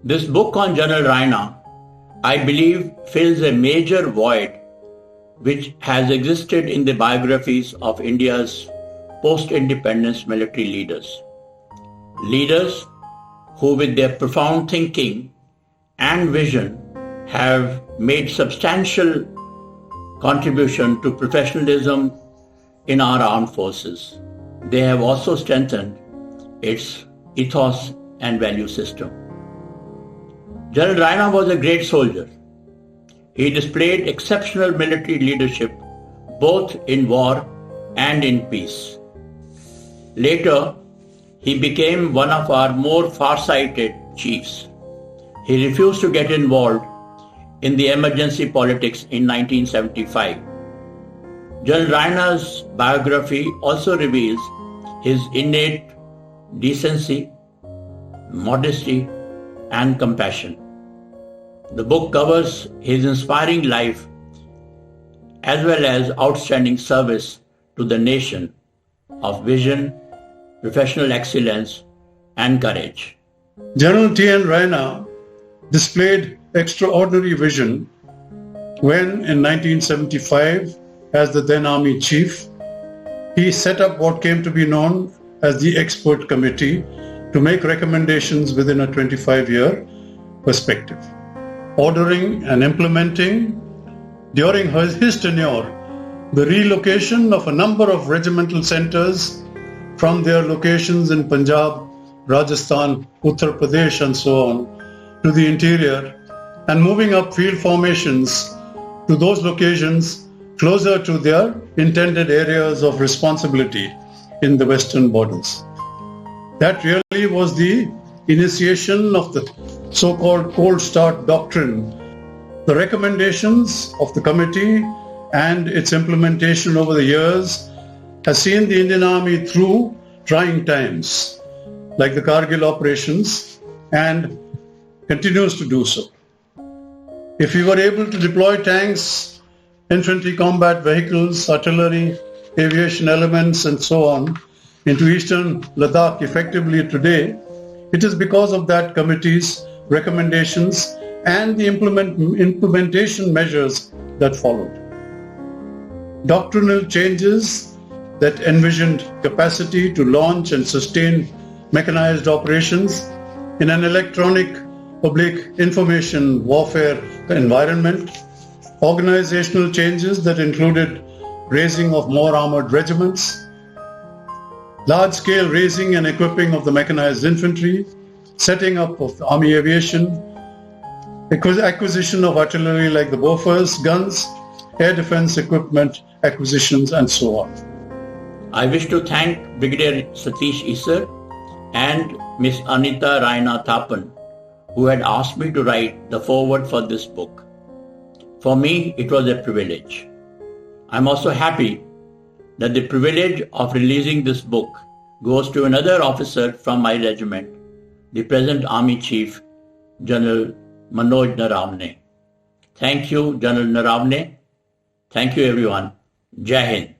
This book on General Raina, I believe, fills a major void which has existed in the biographies of India's post-independence military leaders. Leaders who, with their profound thinking and vision, have made substantial contribution to professionalism in our armed forces. They have also strengthened its ethos and value system. General Raina was a great soldier. He displayed exceptional military leadership both in war and in peace. Later, he became one of our more far-sighted chiefs. He refused to get involved in the emergency politics in 1975. General Raina's biography also reveals his innate decency, modesty, and compassion. The book covers his inspiring life as well as outstanding service to the nation of vision, professional excellence, and courage. General TN Raina displayed extraordinary vision when, in 1975, as the then Army Chief, he set up what came to be known as the Expert Committee to make recommendations within a 25-year perspective, ordering and implementing during his tenure the relocation of a number of regimental centers from their locations in Punjab, Rajasthan, Uttar Pradesh and so on to the interior, and moving up field formations to those locations closer to their intended areas of responsibility in the western borders. That really was the initiation of the so-called cold start doctrine. The recommendations of the committee and its implementation over the years has seen the Indian Army through trying times, like the Kargil operations, and continues to do so. If we were able to deploy tanks, infantry combat vehicles, artillery, aviation elements, and so on into eastern Ladakh effectively today, it is because of that committee's recommendations and the implementation measures that followed. Doctrinal changes that envisioned capacity to launch and sustain mechanized operations in an electronic public information warfare environment, organizational changes that included raising of more armored regiments, large-scale raising and equipping of the mechanized infantry, setting up of the army aviation, acquisition of artillery like the Bofors, guns, air defense equipment acquisitions, and so on. I wish to thank Brigadier Satish Issar and Miss Anita Raina Thapan, who had asked me to write the foreword for this book. For me, it was a privilege. I'm also happy that the privilege of releasing this book goes to another officer from my regiment, the present Army Chief, General Manoj Naravne. Thank you, General Naravne. Thank you, everyone. Jai Hind.